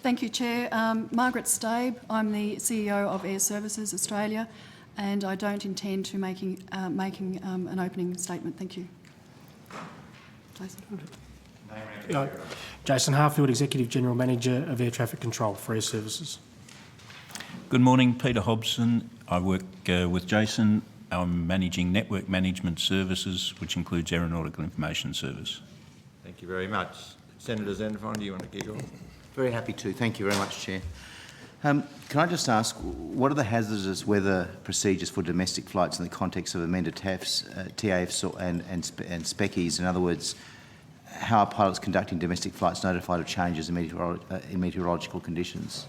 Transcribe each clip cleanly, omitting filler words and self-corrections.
Thank you, Chair. Margaret Stabe. I'm the CEO of Airservices Australia, and I don't intend to making an opening statement. Thank you. Jason. Jason Harfield, Executive General Manager of Air Traffic Control for Airservices. Good morning, Peter Hobson. I work with Jason. I'm managing network management services, which includes Aeronautical Information Service. Thank you very much. Senator Xenoverse, do you want to kick off? Very happy to. Thank you very much, Chair. Can I just ask, what are the hazardous weather procedures for domestic flights in the context of amended TAFs, TAFs and SPECIs? In other words, how are pilots conducting domestic flights notified of changes in meteorological conditions?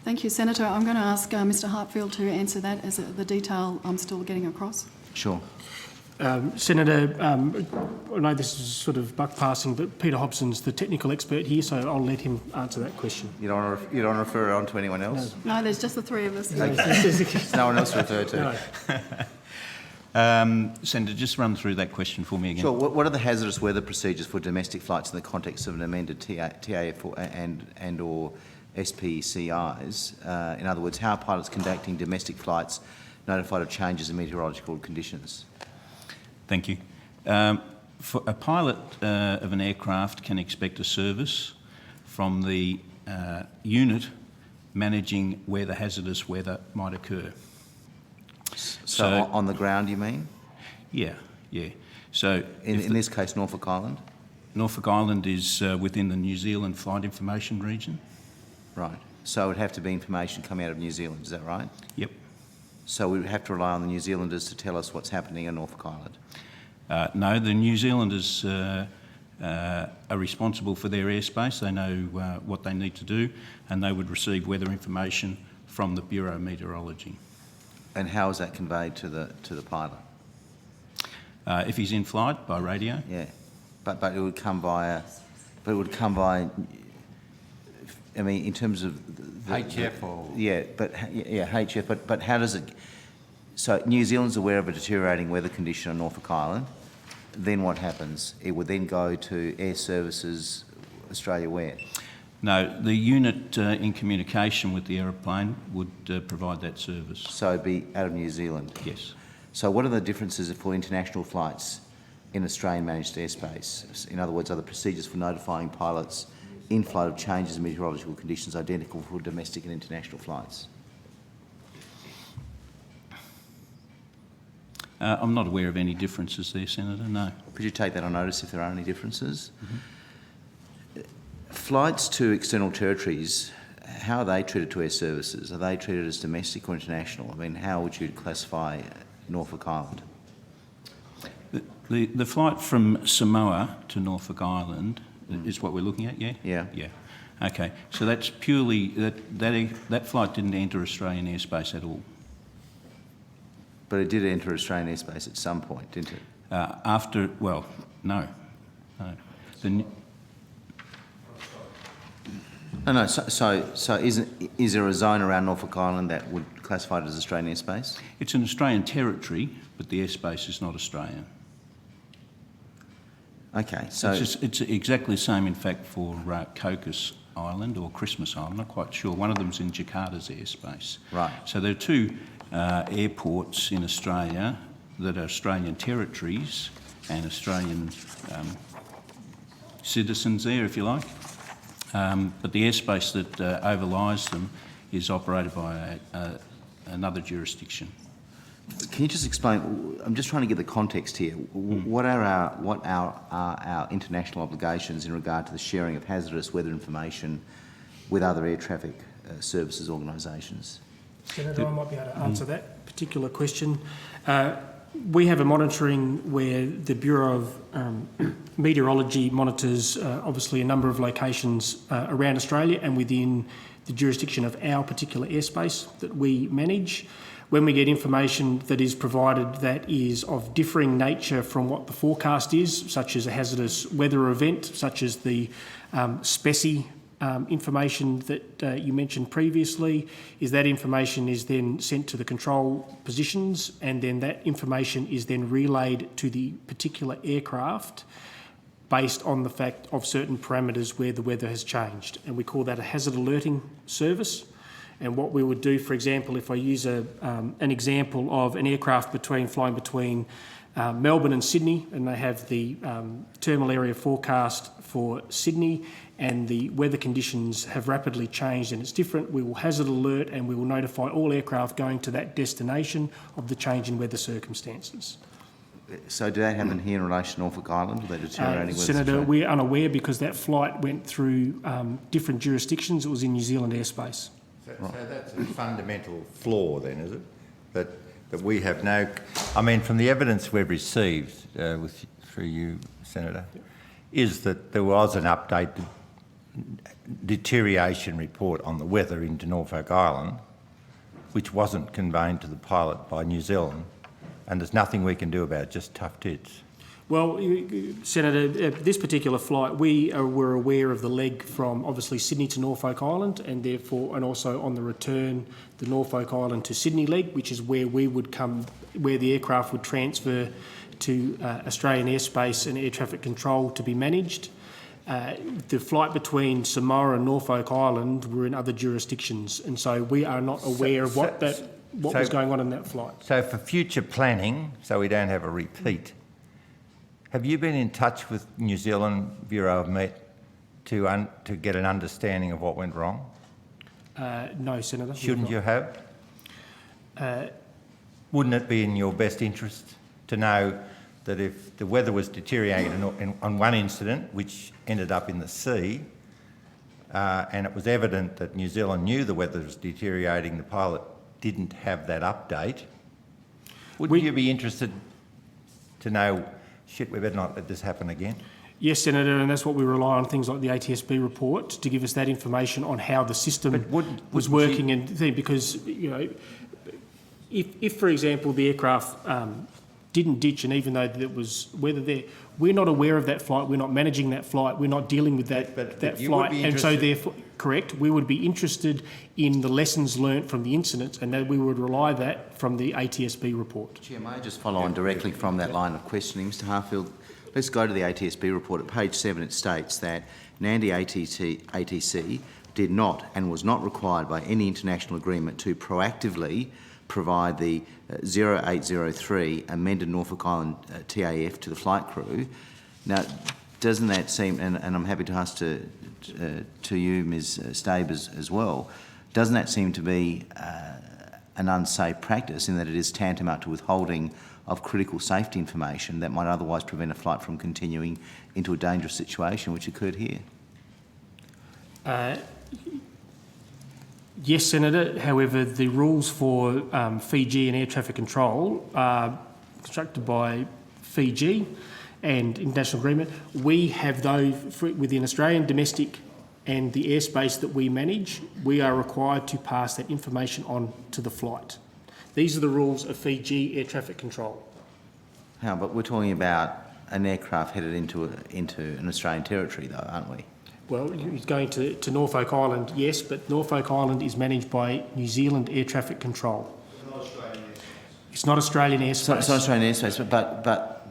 Thank you, Senator. I'm going to ask Mr Hartfield to answer that, as the detail I'm still getting across. Sure. Senator, I know this is sort of buck passing, but Peter Hobson's the technical expert here, so I'll let him answer that question. You don't want to refer it on to anyone else? No, there's just the three of us. Okay. There's no one else to refer to. No. Senator, just run through that question for me again. Sure. What are the hazardous weather procedures for domestic flights in the context of an amended TAF and or SPCIs? In other words, how are pilots conducting domestic flights notified of changes in meteorological conditions? Thank you. For a pilot of an aircraft can expect a service from the unit managing where the hazardous weather might occur. So on the ground, you mean? Yeah. So in this case, Norfolk Island? Norfolk Island is within the New Zealand flight information region. Right. So it would have to be information coming out of New Zealand, is that right? Yep. So we would have to rely on the New Zealanders to tell us what's happening in Norfolk Island? No, the New Zealanders are responsible for their airspace. They know what they need to do, and they would receive weather information from the Bureau of Meteorology. And how is that conveyed to the pilot? If he's in flight, by radio. Yeah, but it would come via. But it would come by. I mean, in terms of HF or HF. But how does it? So New Zealand's aware of a deteriorating weather condition on Norfolk Island. Then what happens? It would then go to Airservices Australia where? No, the unit in communication with the aeroplane would provide that service. So it'd be out of New Zealand? Yes. So what are the differences for international flights in Australian managed airspace? In other words, are the procedures for notifying pilots in flight of changes in meteorological conditions identical for domestic and international flights? I'm not aware of any differences there, Senator, no. Could you take that on notice if there are any differences? Flights to external territories, how are they treated to Airservices? Are they treated as domestic or international? I mean, how would you classify Norfolk Island? The flight from Samoa to Norfolk Island is what we're looking at, yeah? Yeah. Okay, so that's purely, that flight didn't enter Australian airspace at all. But it did enter Australian airspace at some point, didn't it? No. No. So is there a zone around Norfolk Island that would classify it as Australian airspace? It's an Australian territory, but the airspace is not Australian. Okay, so it's exactly the same, in fact, for Cocos Island or Christmas Island. I'm not quite sure. One of them's in Jakarta's airspace. Right. So there are two airports in Australia that are Australian territories and Australian citizens there, if you like. But the airspace that overlies them is operated by another jurisdiction. Can you just explain? I'm just trying to get the context here. What are our international obligations in regard to the sharing of hazardous weather information with other air traffic services organisations? Senator, I might be able to answer that particular question. We have a monitoring where the Bureau of Meteorology monitors obviously a number of locations around Australia and within the jurisdiction of our particular airspace that we manage. When we get information that is provided that is of differing nature from what the forecast is, such as a hazardous weather event, such as the SPECI information that you mentioned previously, is that information is then sent to the control positions, and then that information is then relayed to the particular aircraft based on the fact of certain parameters where the weather has changed. And we call that a hazard alerting service. And what we would do, for example, if I use an example of an aircraft flying between Melbourne and Sydney, and they have the thermal area forecast for Sydney, and the weather conditions have rapidly changed and it's different, we will hazard alert and we will notify all aircraft going to that destination of the change in weather circumstances. So do that happen here in relation to Norfolk Island, with that deteriorating weather Senator, situation? we're unaware because that flight went through different jurisdictions. It was in New Zealand airspace. So that's a fundamental flaw then, is it? That we have no... I mean, from the evidence we've received through you, Senator, is that there was an updated deterioration report on the weather into Norfolk Island, which wasn't conveyed to the pilot by New Zealand, and there's nothing we can do about it, just tough tits. Well, Senator, this particular flight, we were aware of the leg from obviously Sydney to Norfolk Island, and therefore, and also on the return, the Norfolk Island to Sydney leg, which is where we would come, where the aircraft would transfer to Australian airspace and air traffic control to be managed. The flight between Samoa and Norfolk Island were in other jurisdictions, and so we are not aware of what was going on in that flight. So for future planning, so we don't have a repeat, have you been in touch with New Zealand Bureau of Met to get an understanding of what went wrong? No, Senator. Shouldn't you have? Wouldn't it be in your best interest to know that if the weather was deteriorating on one incident, which ended up in the sea, and it was evident that New Zealand knew the weather was deteriorating, the pilot didn't have that update, wouldn't you be interested to know, shit, we better not let this happen again? Yes, Senator, and that's what we rely on, things like the ATSB report, to give us that information on how the system was working. And because, you know, if for example, the aircraft didn't ditch, and even though there was weather there, we're not aware of that flight, we're not managing that flight, we're not dealing with that flight, and so therefore, correct, we would be interested in the lessons learnt from the incident, and that we would rely that from the ATSB report. Chair, may I just follow on directly from that line of questioning, Mr Harfield? Let's go to the ATSB report. At page 7 it states that Nandi ATC did not and was not required by any international agreement to proactively provide the 0803 amended Norfolk Island TAF to the flight crew. Now, doesn't that seem, and I'm happy to ask to you, Ms Stabe, as well, doesn't that seem to be an unsafe practice in that it is tantamount to withholding of critical safety information that might otherwise prevent a flight from continuing into a dangerous situation, which occurred here? Yes, Senator. However, the rules for Fiji and air traffic control are constructed by Fiji and international agreement. We have those within Australian domestic and the airspace that we manage. We are required to pass that information on to the flight. These are the rules of Fiji air traffic control. How, but we're talking about an aircraft headed into an Australian territory, though, aren't we? Well, he's going to Norfolk Island, yes, but Norfolk Island is managed by New Zealand air traffic control. It's not Australian airspace. It's not Australian airspace,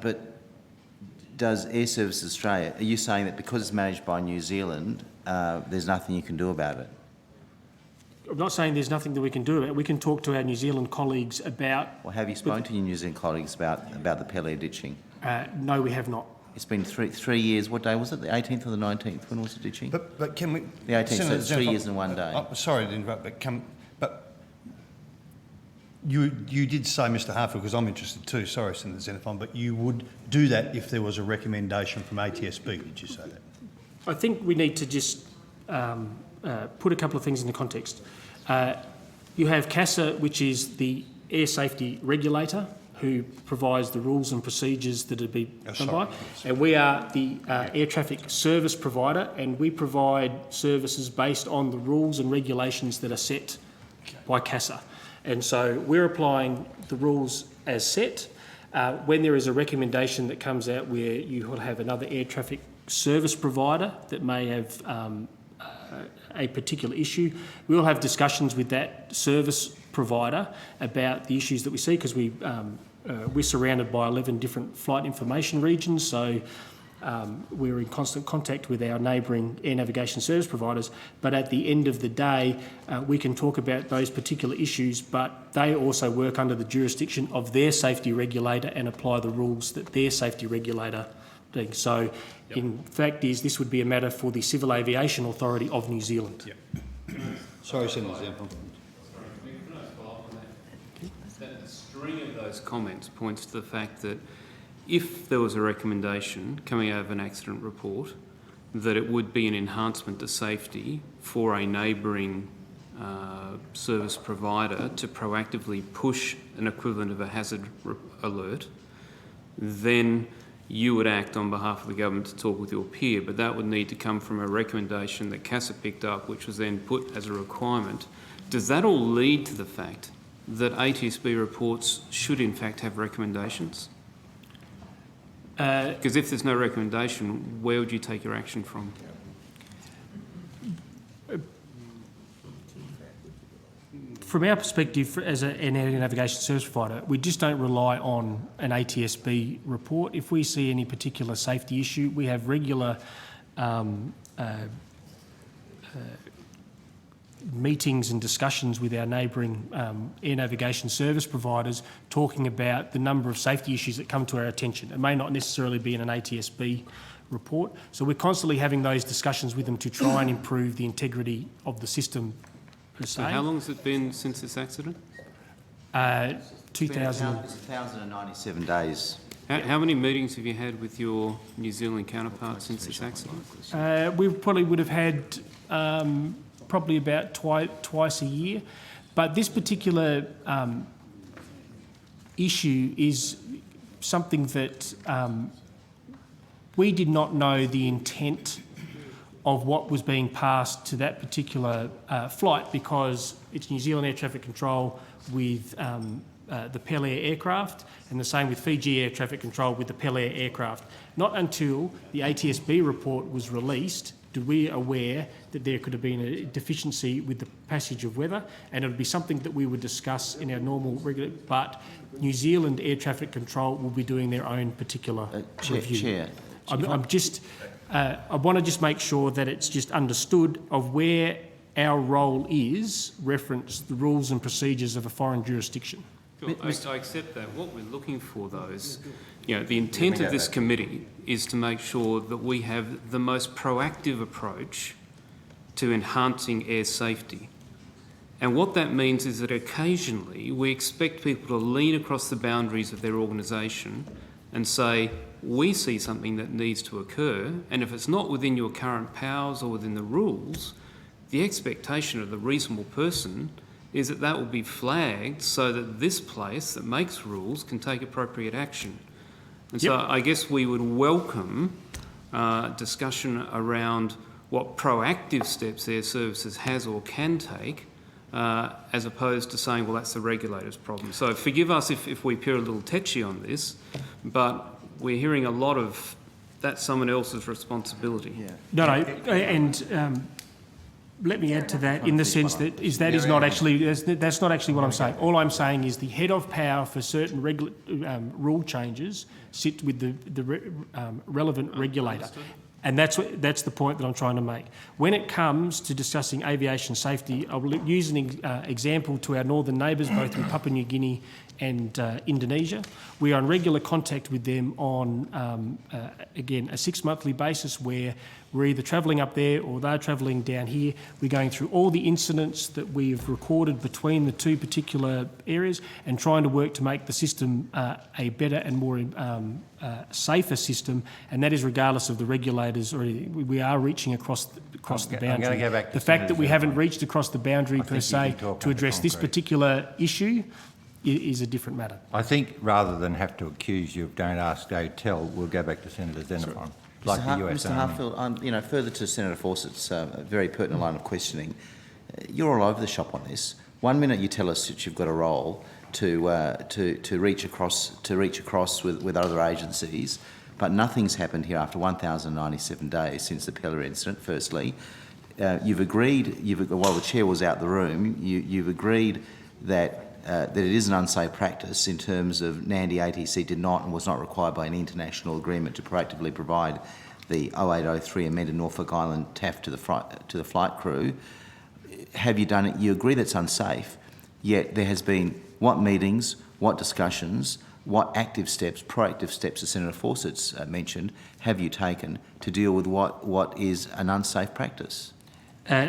but does Airservices Australia, are you saying that because it's managed by New Zealand, there's nothing you can do about it? I'm not saying there's nothing that we can do about it. We can talk to our New Zealand colleagues about... Well, have you spoken to your New Zealand colleagues about the Pelair ditching? No, we have not. It's been three years. What day was it? The 18th or the 19th? When was the ditching? But can we... The 18th, so it's 3 years and 1 day. Sorry to interrupt, but you did say, Mr Harfield, because I'm interested too, sorry, Senator Xenophon, but you would do that if there was a recommendation from ATSB, did you say that? I think we need to just put a couple of things into context. You have CASA, which is the air safety regulator, who provides the rules and procedures that are being done by. And we are the air traffic service provider, and we provide services based on the rules and regulations that are set by CASA. And so we're applying the rules as set. When there is a recommendation that comes out where you will have another air traffic service provider that may have a particular issue, we'll have discussions with that service provider about the issues that we see, because we're surrounded by 11 different flight information regions, so we're in constant contact with our neighbouring air navigation service providers, but at the end of the day, we can talk about those particular issues, but they also work under the jurisdiction of their safety regulator and apply the rules that their safety regulator does. So, in fact, this would be a matter for the Civil Aviation Authority of New Zealand. Yep. Sorry, Senator Xenophon. That string of those comments points to the fact that if there was a recommendation coming out of an accident report that it would be an enhancement to safety for a neighbouring service provider to proactively push an equivalent of a hazard alert, then you would act on behalf of the government to talk with your peer, but that would need to come from a recommendation that CASA picked up, which was then put as a requirement. Does that all lead to the fact that ATSB reports should in fact have recommendations? Because if there's no recommendation, where would you take your action from? From our perspective, as an air navigation service provider, we just don't rely on an ATSB report. If we see any particular safety issue, we have regular meetings and discussions with our neighbouring air navigation service providers talking about the number of safety issues that come to our attention. It may not necessarily be in an ATSB report. So we're constantly having those discussions with them to try and improve the integrity of the system per se. So how long has it been since this accident? 2000. It's 1,097 days. How many meetings have you had with your New Zealand counterparts since this accident? We probably would have had probably about twice a year. But this particular issue is something that we did not know the intent of what was being passed to that particular flight, because it's New Zealand Air Traffic Control with the Pelair aircraft, and the same with Fiji Air Traffic Control with the Pelair aircraft. Not until the ATSB report was released did we aware that there could have been a deficiency with the passage of weather, and it would be something that we would discuss in our normal regular, but New Zealand Air Traffic Control will be doing their own particular review. Chair. I want to just make sure that it's just understood of where our role is, reference the rules and procedures of a foreign jurisdiction. Sure, I accept that. What we're looking for, though, is, the intent of this committee is to make sure that we have the most proactive approach to enhancing air safety. And what that means is that occasionally we expect people to lean across the boundaries of their organisation and say, we see something that needs to occur, and if it's not within your current powers or within the rules, the expectation of the reasonable person is that that will be flagged so that this place that makes rules can take appropriate action. And so I guess we would welcome discussion around what proactive steps Airservices has or can take, as opposed to saying, well, that's the regulator's problem. So forgive us if we appear a little tetchy on this, but we're hearing a lot of that's someone else's responsibility. Yeah. No, and let me add to that in the sense that that's not actually what I'm saying. All I'm saying is the head of power for certain rule changes sit with the relevant regulator. Understood. And that's the point that I'm trying to make. When it comes to discussing aviation safety, I will use an example to our northern neighbours, both in Papua New Guinea and Indonesia. We are in regular contact with them on, again, a 6-monthly basis where we're either travelling up there or they're travelling down here. We're going through all the incidents that we've recorded between the two particular areas and trying to work to make the system a better and more safer system, and that is regardless of the regulators. We are reaching across the boundary. I'm going to go back to the fact that we Senator haven't Xenophon. reached across the boundary per se to address this particular issue is a different matter. I think rather than have to accuse you of don't ask, go tell, we'll go back to Senator Xenophon. Like the US Mr. Army. Harfield, further to Senator Fawcett's very pertinent line of questioning, you're all over the shop on this. One minute you tell us that you've got a role to reach across with other agencies, but nothing's happened here after 1,097 days since the Pelair incident. Firstly, you've agreed, while the chair was out the room, you've agreed that that it is an unsafe practice in terms of NANDI ATC did not and was not required by an international agreement to proactively provide the 0803 amended Norfolk Island TAF to the flight crew. Have you done it? You agree that's unsafe, yet there has been what meetings, what discussions, what active steps, proactive steps, as Senator Fawcett's mentioned, have you taken to deal with what is an unsafe practice?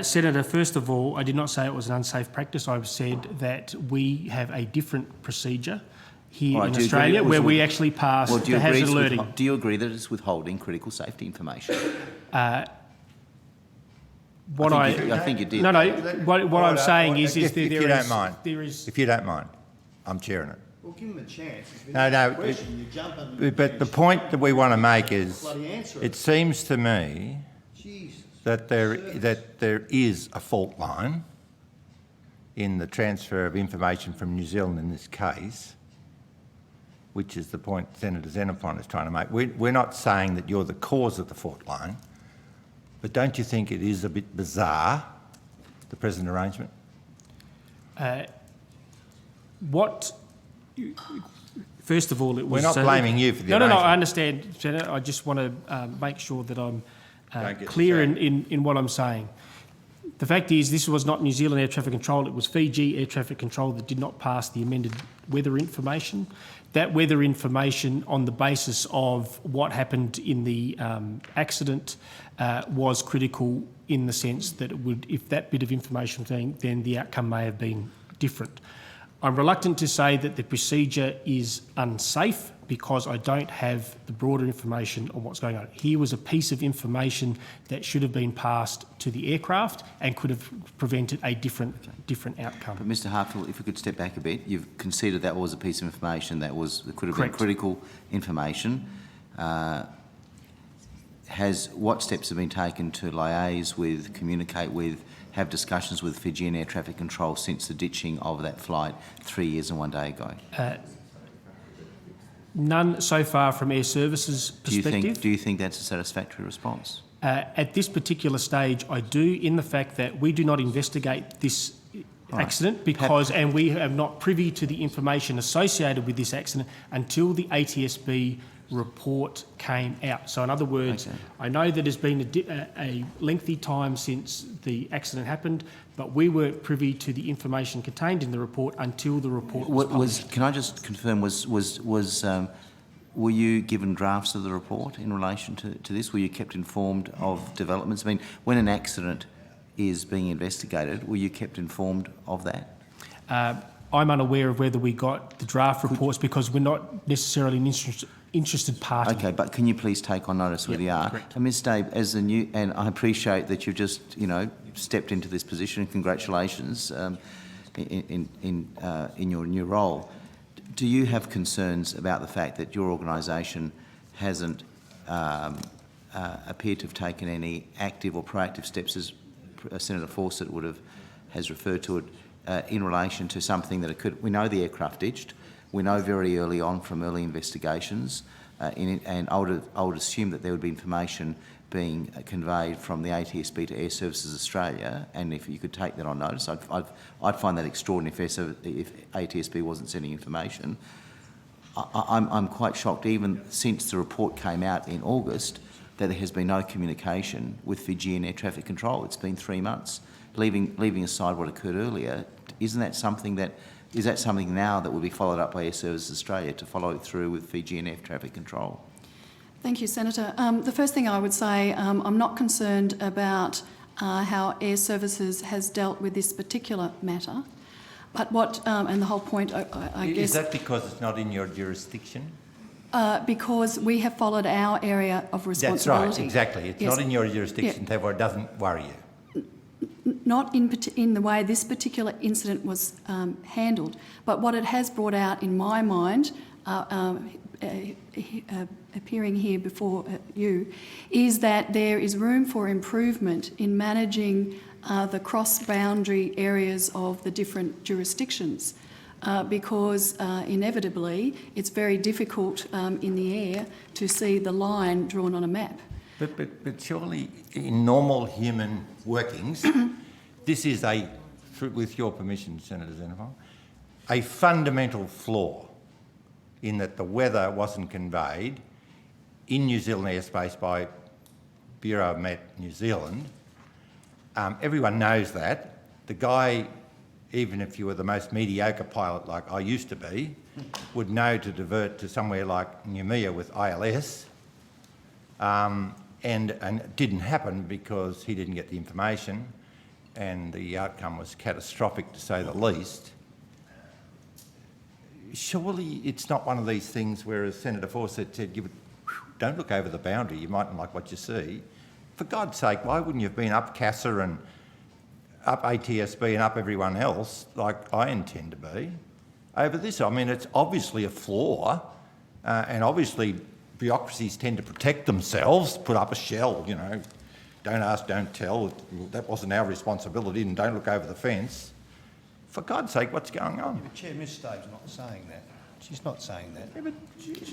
Senator, first of all, I did not say it was an unsafe practice. I've said that we have a different procedure here in Australia where we actually pass the hazard alerting. Do you agree that it's withholding critical safety information? I think you did. No. What I'm saying is if you don't mind, there is. If you don't mind, I'm chairing it. Well, give him a chance. No. But the point that we want to make is, it seems to me that there is a fault line in the transfer of information from New Zealand in this case, which is the point Senator Xenophon is trying to make. We're not saying that you're the cause of the fault line, but don't you think it is a bit bizarre, the present arrangement? First of all, it was... We're not blaming you for the arrangement. No, I understand, Senator. I just want to make sure that I'm clear in what I'm saying. The fact is, this was not New Zealand air traffic control, it was Fiji air traffic control that did not pass the amended weather information. That weather information, on the basis of what happened in the accident, was critical in the sense that it would, if that bit of information was being, then the outcome may have been different. I'm reluctant to say that the procedure is unsafe because I don't have the broader information on what's going on. Here was a piece of information that should have been passed to the aircraft and could have prevented a different outcome. But Mr Hartfield, if we could step back a bit, you've conceded that was a piece of information that could have been critical information. What steps have been taken to liaise with, communicate with, have discussions with Fijian air traffic control since the ditching of that flight 3 years and 1 day ago? None so far from Airservices' perspective. Do you think that's a satisfactory response? At this particular stage, I do, in the fact that we do not investigate this accident and we are not privy to the information associated with this accident until the ATSB report came out. So in other words, I know that there's been a lengthy time since the accident happened, but we weren't privy to the information contained in the report until the report was published. Can I just confirm, were you given drafts of the report in relation to this? Were you kept informed of developments? I mean, when an accident is being investigated, were you kept informed of that? I'm unaware of whether we got the draft reports because we're not necessarily an interested party. Okay, but can you please take on notice where they are? Correct. And Ms Dave, as the new, and I appreciate that you've just, stepped into this position, and congratulations in your new role. Do you have concerns about the fact that your organisation hasn't appeared to have taken any active or proactive steps, as Senator Fawcett has referred to it, in relation to something that occurred? We know the aircraft ditched. We know very early on from early investigations, and I would assume that there would be information being conveyed from the ATSB to Airservices Australia, and if you could take that on notice, I'd find that extraordinary if ATSB wasn't sending information. I'm quite shocked, even since the report came out in August, that there has been no communication with Fijian air traffic control. It's been 3 months. Leaving aside what occurred earlier, is that something now that will be followed up by Airservices Australia to follow it through with Fijian air traffic control? Thank you, Senator. The first thing I would say, I'm not concerned about how Airservices has dealt with this particular matter, but and the whole point, I guess... Is that because it's not in your jurisdiction? Because we have followed our area of responsibility. That's right, exactly. It's not in your jurisdiction, therefore it doesn't worry you. Not in the way this particular incident was handled, but what it has brought out in my mind, appearing here before you, is that there is room for improvement in managing the cross-boundary areas of the different jurisdictions, because inevitably it's very difficult in the air to see the line drawn on a map. But surely, in normal human workings, this is with your permission, Senator Xenophon, a fundamental flaw in that the weather wasn't conveyed in New Zealand airspace by Bureau of Met New Zealand. Everyone knows that. The guy, even if you were the most mediocre pilot like I used to be, would know to divert to somewhere like Noumea with ILS. And it didn't happen because he didn't get the information, and the outcome was catastrophic to say the least. Surely it's not one of these things where, as Senator Fawcett said, don't look over the boundary, you mightn't like what you see. For God's sake, why wouldn't you have been up CASA and up ATSB and up everyone else, like I intend to be, over this? I mean, it's obviously a flaw, and obviously bureaucracies tend to protect themselves, put up a shell, you know, don't ask, don't tell, that wasn't our responsibility, and don't look over the fence. For God's sake, what's going on? Yeah, but Chair, Ms Stave's not saying that. She's not saying that. Yeah, but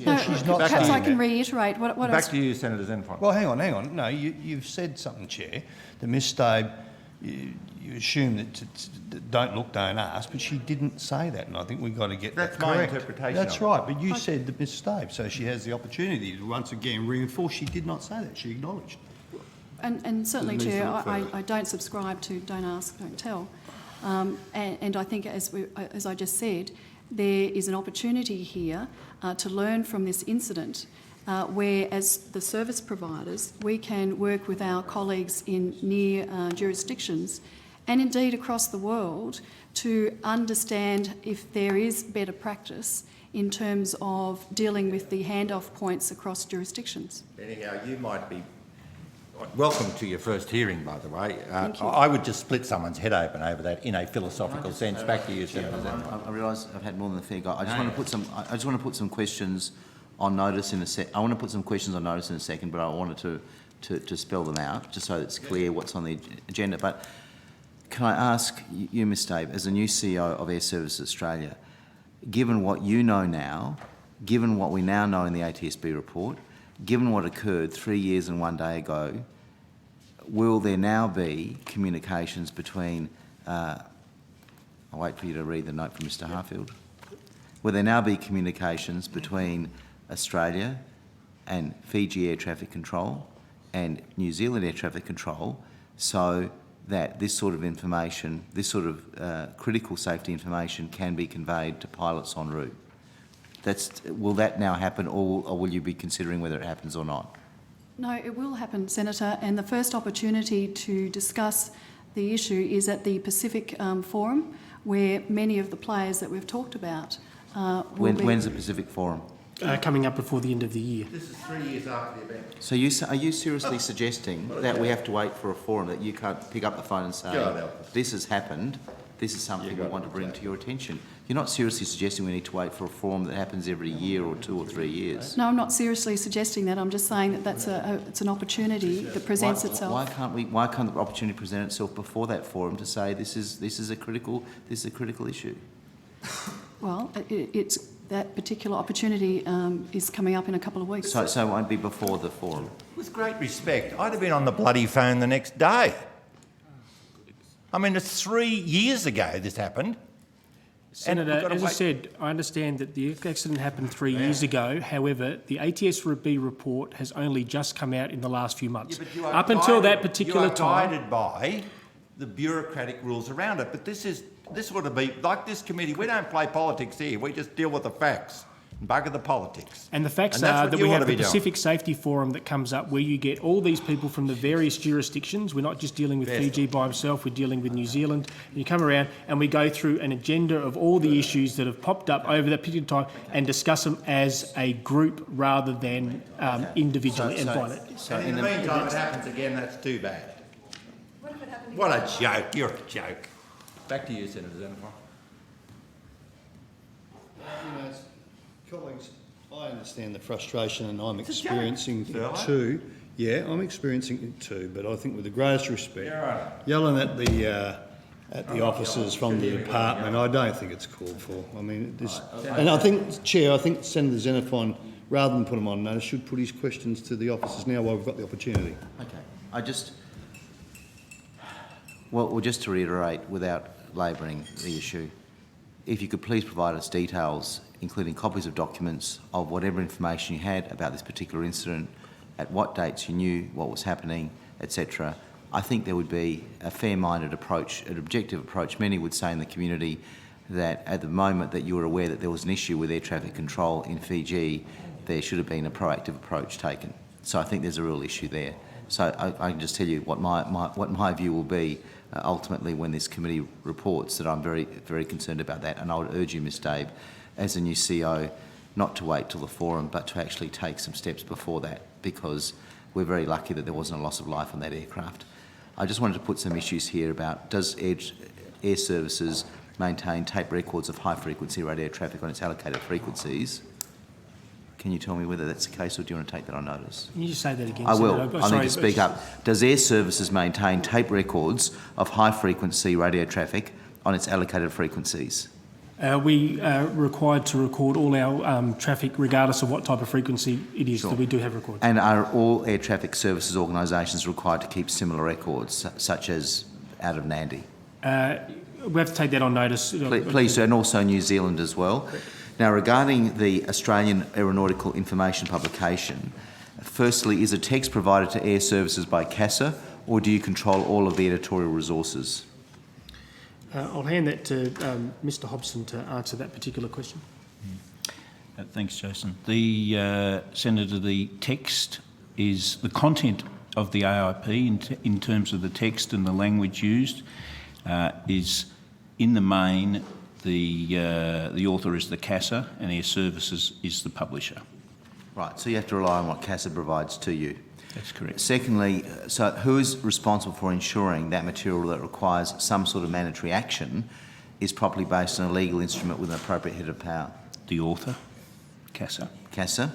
No, she's not perhaps saying I can that. reiterate what I back was... to you, Senator Xenophon. Well, hang on. No, you've said something, Chair, that Ms Stave, you assume that don't look, don't ask, but she didn't say that, and I think we've got to get That's that my correct. interpretation That's of it. right, but you said that Ms Stave, so she has the opportunity to once again reinforce she did not say that. She acknowledged. And certainly, Needs to Chair, look further. I don't subscribe to don't ask, don't tell. And I think, as I just said, there is an opportunity here to learn from this incident, where, as the service providers, we can work with our colleagues in near jurisdictions and indeed across the world to understand if there is better practice in terms of dealing with the handoff points across jurisdictions. Anyhow, you might be... Welcome to your first hearing, by the way. Thank you. I would just split someone's head open over that in a philosophical sense. Back to you, Senator Xenophon. I realise I've had more than a fair go. I just want to put some questions on notice in a sec. I want to put some questions on notice in a second, but I wanted to spell them out just so it's clear what's on the agenda. But can I ask you, Ms Stave, as the new CEO of Airservices Australia, given what you know now, given what we now know in the ATSB report, given what occurred 3 years and 1 day ago, will there now be communications between... I'll wait for you to read the note from Mr Harfield. Will there now be communications between Australia and Fiji Air Traffic Control and New Zealand Air Traffic Control so that this sort of information, this sort of critical safety information can be conveyed to pilots en route? Will that now happen, or will you be considering whether it happens or not? No, it will happen, Senator, and the first opportunity to discuss the issue is at the Pacific Forum, where many of the players that we've talked about will be... When's the Pacific Forum? Coming up before the end of the year. This is 3 years after the event. So are you seriously suggesting that we have to wait for a forum, that you can't pick up the phone and say, God help us. this has happened, this is something we want to bring to your attention? You're not seriously suggesting we need to wait for a forum that happens every year or 2 or 3 years? No, I'm not seriously suggesting that. I'm just saying that it's an opportunity that presents itself. Why can't the opportunity present itself before that forum to say this is a critical issue? Well, that particular opportunity is coming up in a couple of weeks. So it won't be before the forum. With great respect, I'd have been on the bloody phone the next day. I mean, it's 3 years ago this happened. Senator, as I said, I understand that the accident happened 3 years ago. However, the ATSB report has only just come out in the last few months. Yeah, but you are Up until that particular you are time... guided by the bureaucratic rules around it. But this would have been, like this committee, we don't play politics here. We just deal with the facts and bugger the politics. And the facts that's are what that you we ought have to the be doing. Pacific Safety Forum that comes up where you get all these people from the various jurisdictions. We're not just dealing with Fiji by himself, we're dealing with New Zealand. And you come around and we go through an agenda of all the issues that have popped up over that period of time and discuss them as a group rather than individually. So in the meantime, if it happens again, that's too bad. What a joke. You're a joke. Back to you, Senator Xenophon. Colleagues, I understand the frustration, and I'm experiencing It's a it joke, too. Yeah, I'm experiencing it too, but I think with the greatest respect, Yeah, right. yelling at the officers from the department, I don't think it's called for. I mean, and I think, Chair, I think Senator Xenophon, rather than put him on notice, should put his questions to the officers now while we've got the opportunity. Okay. Well, just to reiterate, without labouring the issue, if you could please provide us details, including copies of documents of whatever information you had about this particular incident, at what dates you knew what was happening, etc. I think there would be a fair-minded approach, an objective approach. Many would say in the community that at the moment that you were aware that there was an issue with air traffic control in Fiji, there should have been a proactive approach taken. So I think there's a real issue there. So I can just tell you what my view will be ultimately when this committee reports, that I'm very, very concerned about that. And I would urge you, Ms Dabe, as a new CEO, not to wait till the forum, but to actually take some steps before that, because we're very lucky that there wasn't a loss of life on that aircraft. I just wanted to put some issues here about, does Airservices maintain tape records of high-frequency radio traffic on its allocated frequencies? Can you tell me whether that's the case, or do you want to take that on notice? Can you just say that again? I will. Senator? I need to speak up. Does Airservices maintain tape records of high-frequency radio traffic on its allocated frequencies? We are required to record all our traffic, regardless of what type of frequency it is. Sure. That we do have records. And are all air traffic services organisations required to keep similar records, such as out of Nandi? We have to take that on notice. Please do, and also New Zealand as well. Now, regarding the Australian Aeronautical Information Publication, firstly, is a text provided to Airservices by CASA, or do you control all of the editorial resources? I'll hand that to Mr Hobson to answer that particular question. Thanks, Jason. Senator, the text is the content of the AIP in terms of the text and the language used is, in the main, the author is the CASA and Airservices is the publisher. Right, so you have to rely on what CASA provides to you. That's correct. Secondly, so who is responsible for ensuring that material that requires some sort of mandatory action is properly based on a legal instrument with an appropriate head of power? The author, CASA. CASA.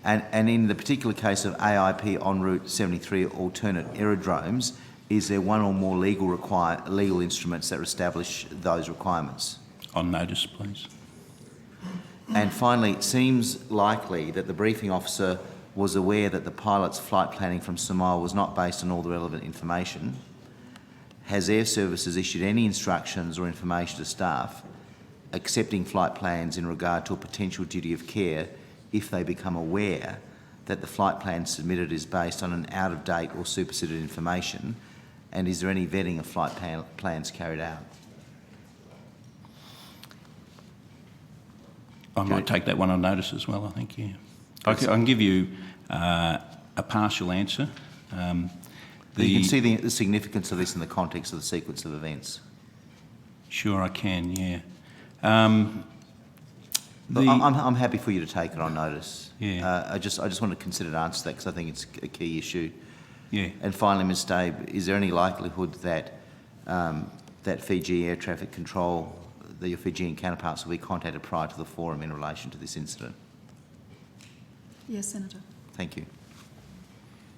And in the particular case of AIP en route 73 alternate aerodromes, is there one or more legal instruments that establish those requirements? On notice, please. And finally, it seems likely that the briefing officer was aware that the pilot's flight planning from Samoa was not based on all the relevant information. Has Airservices issued any instructions or information to staff accepting flight plans in regard to a potential duty of care if they become aware that the flight plan submitted is based on an out-of-date or superseded information? And is there any vetting of flight plans carried out? I might take that one on notice as well, I think, yeah. I can give you a partial answer. You can see the significance of this in the context of the sequence of events. Sure, I can, yeah. I'm happy for you to take it on notice. Yeah. I just want to consider to answer that because I think it's a key issue. Yeah. And finally, Ms Dabe, is there any likelihood that that Fiji Air Traffic Control, your Fijian counterparts, will be contacted prior to the forum in relation to this incident? Yes, Senator. Thank you.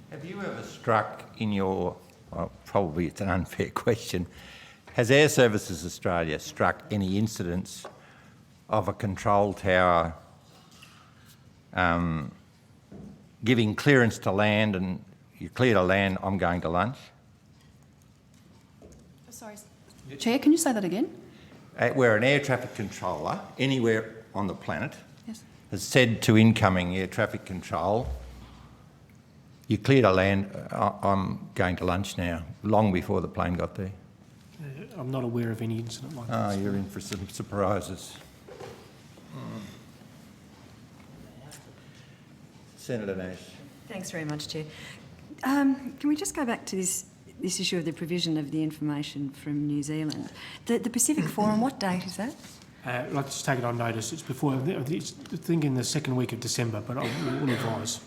Have you ever struck in your, well, probably it's an unfair question, has Airservices Australia struck any incidents of a control tower giving clearance to land and you clear to land, I'm going to lunch? Sorry, Chair, can you say that again? Where an air traffic controller anywhere on the planet Yes. has said to incoming air traffic control, you clear to land, I'm going to lunch now, long before the plane got there. I'm not aware of any incident like that. Oh, you're in for some surprises. Senator Nash. Thanks very much, Chair. Can we just go back to this issue of the provision of the information from New Zealand? The Pacific Forum, what date is that? Let's take it on notice. It's before, I think in the second week of December, but I will advise.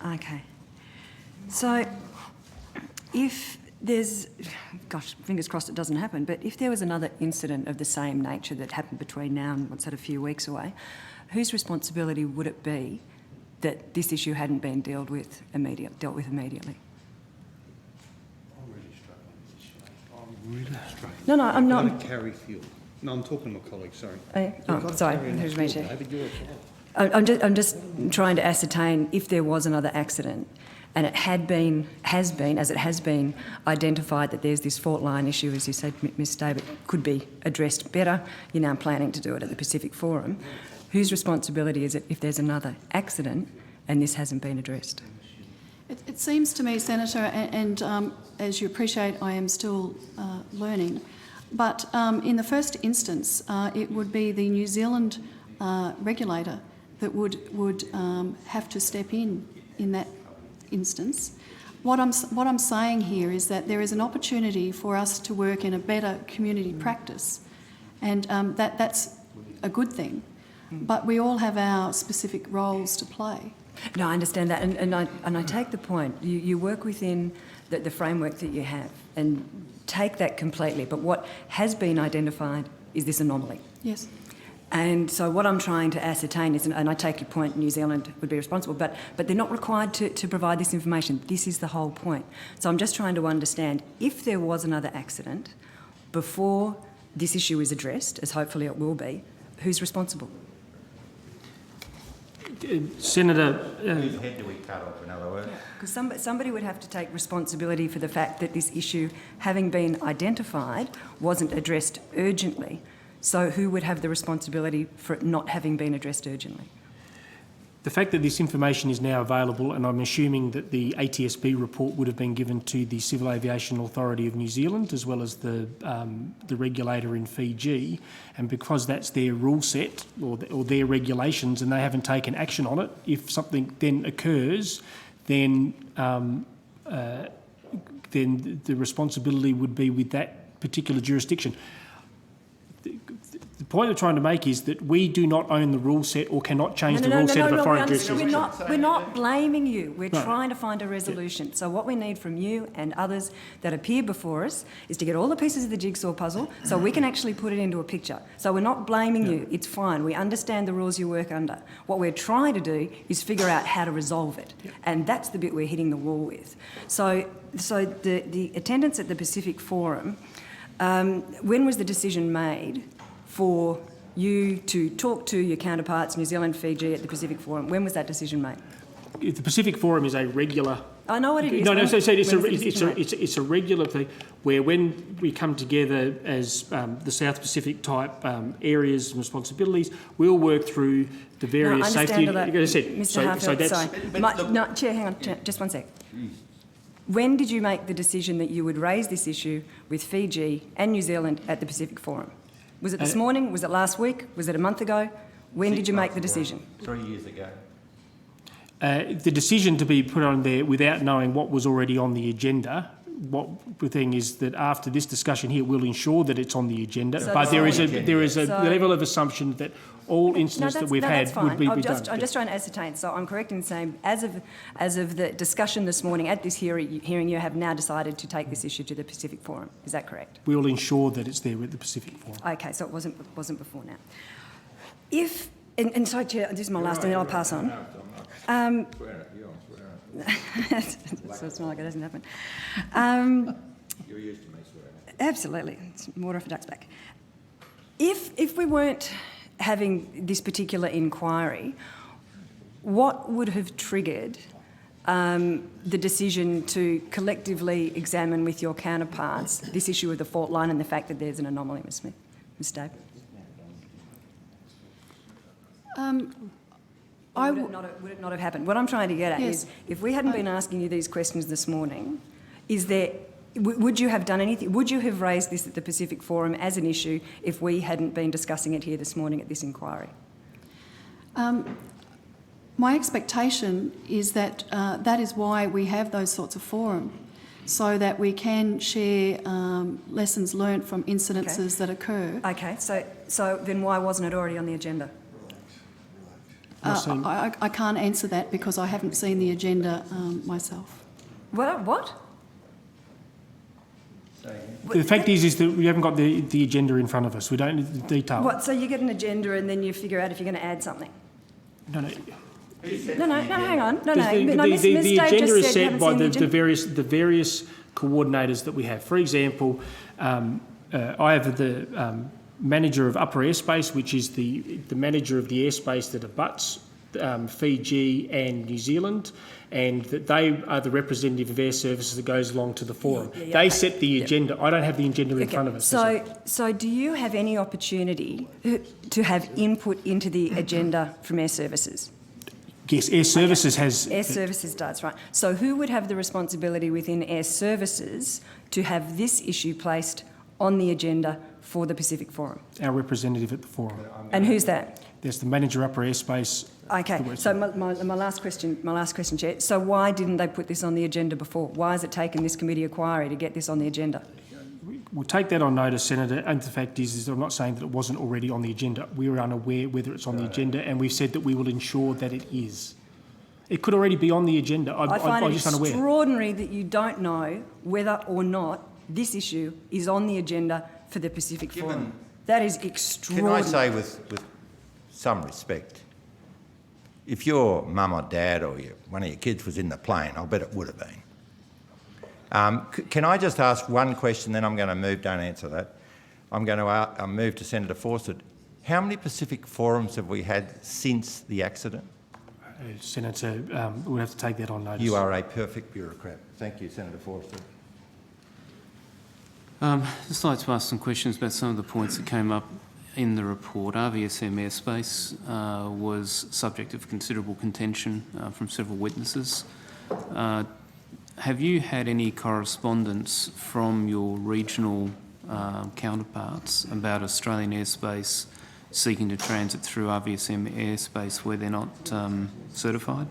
Okay. So if there's, gosh, fingers crossed it doesn't happen, but if there was another incident of the same nature that happened between now and what's that, a few weeks away, whose responsibility would it be that this issue hadn't been dealt with immediately? I'm really struggling. No, I'm not. I've got to carry field. No, I'm talking to my colleague, sorry. Sorry, who's me, Chair? I'm just trying to ascertain if there was another accident and it has been identified that there's this fault line issue, as you said, Ms David, could be addressed better. You're now planning to do it at the Pacific Forum. Whose responsibility is it if there's another accident and this hasn't been addressed? It seems to me, Senator, and as you appreciate, I am still learning, but in the first instance, it would be the New Zealand regulator that would have to step in that instance. What I'm saying here is that there is an opportunity for us to work in a better community practice, and that's a good thing. But we all have our specific roles to play. No, I understand that, and I take the point. You work within the framework that you have, and take that completely. But what has been identified is this anomaly. Yes. And so what I'm trying to ascertain is, and I take your point, New Zealand would be responsible, but they're not required to provide this information. This is the whole point. So I'm just trying to understand, if there was another accident before this issue is addressed, as hopefully it will be, who's responsible? Senator... Whose head do we cut off, in other words? Because somebody would have to take responsibility for the fact that this issue, having been identified, wasn't addressed urgently. So who would have the responsibility for it not having been addressed urgently? The fact that this information is now available, and I'm assuming that the ATSB report would have been given to the Civil Aviation Authority of New Zealand as well as the regulator in Fiji, and because that's their rule set or their regulations and they haven't taken action on it, if something then occurs, then the responsibility would be with that particular jurisdiction. The point I'm trying to make is that we do not own the rule set or cannot change the rule set of a foreign jurisdiction. We're not blaming you. We're trying to find a resolution. So what we need from you and others that appear before us is to get all the pieces of the jigsaw puzzle so we can actually put it into a picture. So we're not blaming you. It's fine. We understand the rules you work under. What we're trying to do is figure out how to resolve it. And that's the bit we're hitting the wall with. So the attendance at the Pacific Forum, when was the decision made for you to talk to your counterparts, New Zealand, Fiji, at the Pacific Forum? When was that decision made? The Pacific Forum is a regular... I know what it is. No, it's a regular thing where when we come together as the South Pacific type areas and responsibilities, we'll work through the various safety... As I said, Mr. Harfield, sorry. Chair, hang on, just one sec. When did you make the decision that you would raise this issue with Fiji and New Zealand at the Pacific Forum? Was it this morning? Was it last week? Was it a month ago? When did you make the decision? 3 years ago. The decision to be put on there without knowing what was already on the agenda, what the thing is that after this discussion here, we'll ensure that it's on the agenda. So but there is a level of assumption that all incidents that we've had would be done. I'm just trying to ascertain. So I'm correct in saying, as of the discussion this morning at this hearing, you have now decided to take this issue to the Pacific Forum. Is that correct? We'll ensure that it's there with the Pacific Forum. Okay, so it wasn't before now. If and sorry, Chair, this is my last, and then I'll pass on. So it's not like it doesn't happen. You're used to me swearing. Absolutely, it's water off a duck's back. If we weren't having this particular inquiry, what would have triggered the decision to collectively examine with your counterparts this issue of the fault line and the fact that there's an anomaly, Ms. Smith? Ms. Dave? Would it not have happened? What I'm trying to get at is, if we hadn't been asking you these questions this morning, would you have done anything? Would you have raised this at the Pacific Forum as an issue if we hadn't been discussing it here this morning at this inquiry? My expectation is that that is why we have those sorts of forums, so that we can share lessons learnt from incidences that occur. Okay, so then why wasn't it already on the agenda? I can't answer that because I haven't seen the agenda myself. What? The fact is that we haven't got the agenda in front of us. We don't know the detail. What? So you get an agenda and then you figure out if you're going to add something? No, hang on. The agenda is set by the various coordinators that we have. For example, I have the manager of upper airspace, which is the manager of the airspace that abuts Fiji and New Zealand, and that they are the representative of Airservices that goes along to the forum. They set the agenda. I don't have the agenda in front of us. So do you have any opportunity to have input into the agenda from Airservices? Yes, Airservices has... Airservices does, right. So who would have the responsibility within Airservices to have this issue placed on the agenda for the Pacific Forum? Our representative at the forum. And who's that? There's the manager upper airspace. Okay, so my last question, Chair. So why didn't they put this on the agenda before? Why has it taken this committee inquiry to get this on the agenda? We'll take that on notice, Senator, and the fact is I'm not saying that it wasn't already on the agenda. We were unaware whether it's on the agenda, and we've said that we will ensure that it is. It could already be on the agenda. I find I'm it just unaware. Extraordinary that you don't know whether or not this issue is on the agenda for the Pacific Forum. That is extraordinary. Can I say with some respect, if your mum or dad or one of your kids was in the plane, I'll bet it would have been. Can I just ask one question, then I'm going to move, don't answer that. I'm going to move to Senator Fawcett. How many Pacific Forums have we had since the accident? Senator, we'll have to take that on notice. You are a perfect bureaucrat. Thank you, Senator Fawcett. Just like to ask some questions about some of the points that came up in the report. RVSM airspace was subject of considerable contention from several witnesses. Have you had any correspondence from your regional counterparts about Australian airspace seeking to transit through RVSM airspace where they're not certified?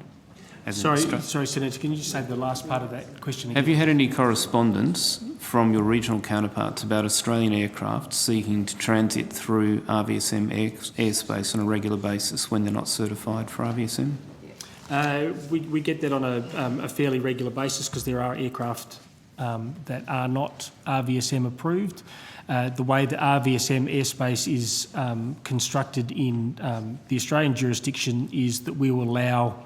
Sorry, Senator, can you just say the last part of that question again? Have you had any correspondence from your regional counterparts about Australian aircraft seeking to transit through RVSM airspace on a regular basis when they're not certified for RVSM? We get that on a fairly regular basis because there are aircraft that are not RVSM approved. The way the RVSM airspace is constructed in the Australian jurisdiction is that we will allow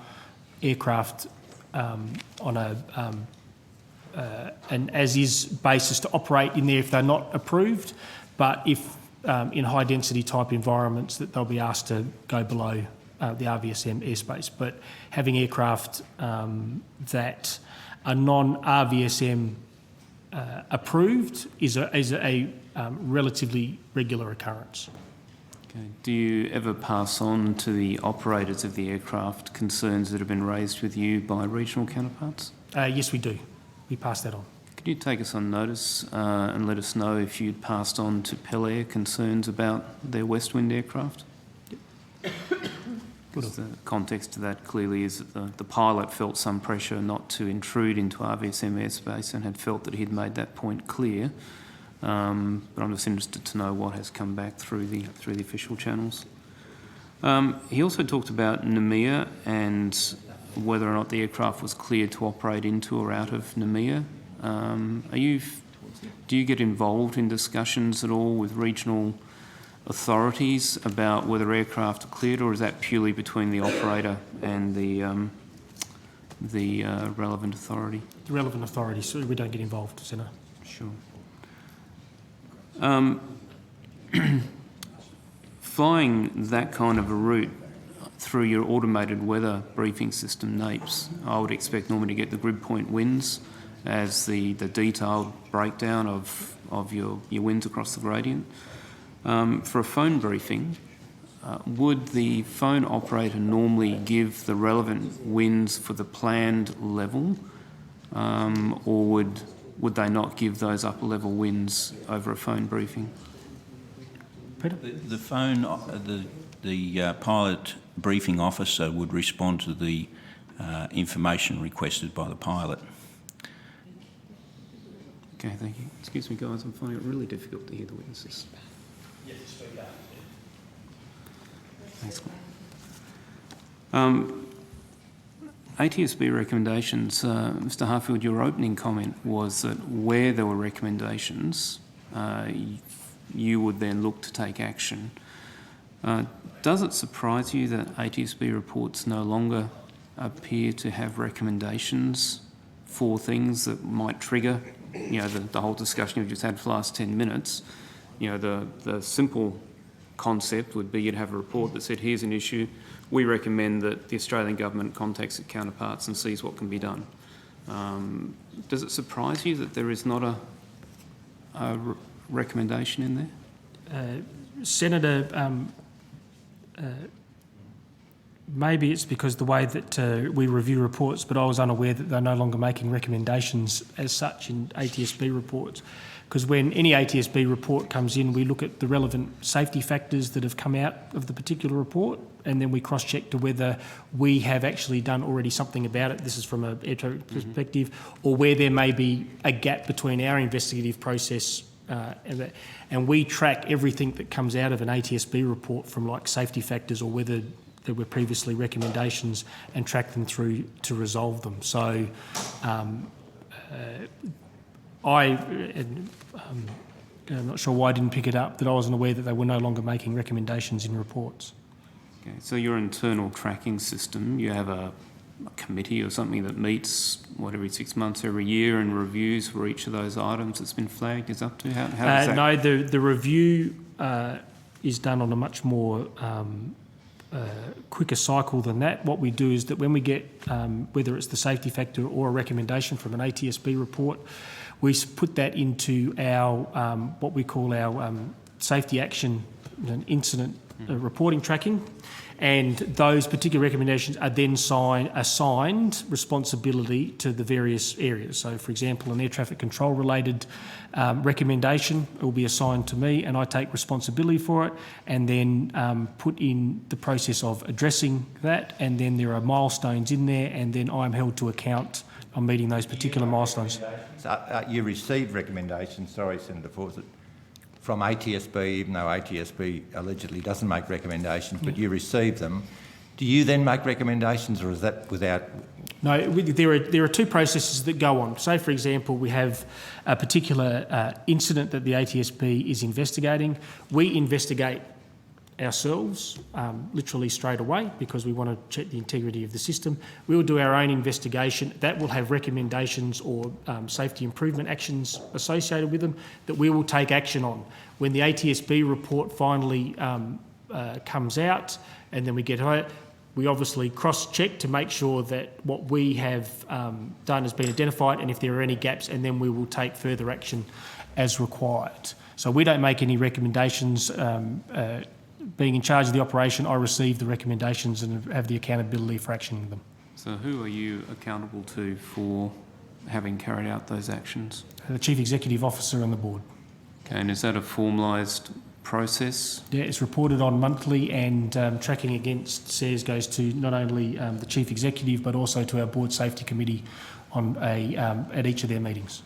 aircraft on an as-is basis to operate in there if they're not approved, but if in high-density type environments that they'll be asked to go below the RVSM airspace. But having aircraft that are non-RVSM approved is a relatively regular occurrence. Okay. Do you ever pass on to the operators of the aircraft concerns that have been raised with you by regional counterparts? Yes, we do. We pass that on. Could you take us on notice and let us know if you'd passed on to Pelair concerns about their Westwind aircraft? Because the context to that clearly is that the pilot felt some pressure not to intrude into RVSM airspace and had felt that he'd made that point clear. But I'm just interested to know what has come back through the official channels. He also talked about Noumea and whether or not the aircraft was cleared to operate into or out of Noumea. Do you get involved in discussions at all with regional authorities about whether aircraft are cleared, or is that purely between the operator and the relevant authority? The relevant authority, so we don't get involved, Senator. Sure. Flying that kind of a route through your automated weather briefing system, NAPES, I would expect normally to get the grid point winds as the detailed breakdown of your winds across the gradient. For a phone briefing, would the phone operator normally give the relevant winds for the planned level, or would they not give those upper level winds over a phone briefing? Peter? The pilot briefing officer would respond to the information requested by the pilot. Okay, thank you. Excuse me, guys, I'm finding it really difficult to hear the witnesses. Thanks. ATSB recommendations, Mr Harfield, your opening comment was that where there were recommendations, you would then look to take action. Does it surprise you that ATSB reports no longer appear to have recommendations for things that might trigger, the whole discussion we've just had for the last 10 minutes? The simple concept would be you'd have a report that said, here's an issue, we recommend that the Australian government contacts its counterparts and sees what can be done. Does it surprise you that there is not a recommendation in there? Senator, maybe it's because the way that we review reports, but I was unaware that they're no longer making recommendations as such in ATSB reports. Because when any ATSB report comes in, we look at the relevant safety factors that have come out of the particular report, and then we cross-check to whether we have actually done already something about it. This is from an air traffic perspective, or where there may be a gap between our investigative process and we track everything that comes out of an ATSB report from like safety factors or whether there were previously recommendations and track them through to resolve them. So I'm not sure why I didn't pick it up, that I wasn't aware that they were no longer making recommendations in reports. Okay, so your internal tracking system, you have a committee or something that meets, every 6 months, every year, and reviews for each of those items that's been flagged is up to? How does that... No, the review is done on a much more quicker cycle than that. What we do is that when we get, whether it's the safety factor or a recommendation from an ATSB report, we put that into our, what we call our safety action incident reporting tracking, and those particular recommendations are then assigned responsibility to the various areas. So, for example, an air traffic control related recommendation will be assigned to me, and I take responsibility for it, and then put in the process of addressing that, and then there are milestones in there, and then I'm held to account on meeting those particular milestones. You received recommendations, sorry, Senator Fawcett, from ATSB, even though ATSB allegedly doesn't make recommendations, but you receive them. Do you then make recommendations, or is that without? No, there are two processes that go on. Say, for example, we have a particular incident that the ATSB is investigating. We investigate ourselves literally straight away because we want to check the integrity of the system. We will do our own investigation. That will have recommendations or safety improvement actions associated with them that we will take action on. When the ATSB report finally comes out and then we get it, we obviously cross-check to make sure that what we have done has been identified, and if there are any gaps, and then we will take further action as required. So we don't make any recommendations. Being in charge of the operation, I receive the recommendations and have the accountability for actioning them. So who are you accountable to for having carried out those actions? The Chief Executive Officer and the Board. Okay, and is that a formalised process? Yeah, it's reported on monthly, and tracking against SARES goes to not only the Chief Executive but also to our Board Safety Committee on at each of their meetings.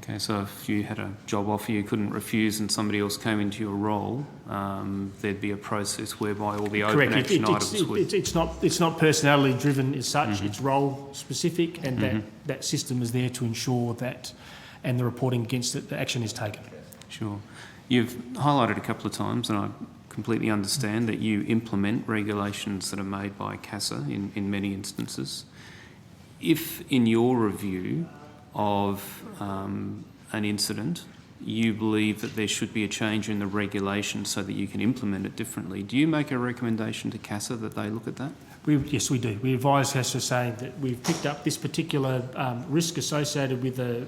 Okay, so if you had a job offer you couldn't refuse and somebody else came into your role, there'd be a process whereby all the open action items would... It's not personality driven as such, it's role specific, and that system is there to ensure that, and the reporting against it, the action is taken. Sure. You've highlighted a couple of times, and I completely understand that you implement regulations that are made by CASA in many instances. If in your review of an incident, you believe that there should be a change in the regulation so that you can implement it differently, do you make a recommendation to CASA that they look at that? Yes, we do. We advise CASA saying that we've picked up this particular risk associated with an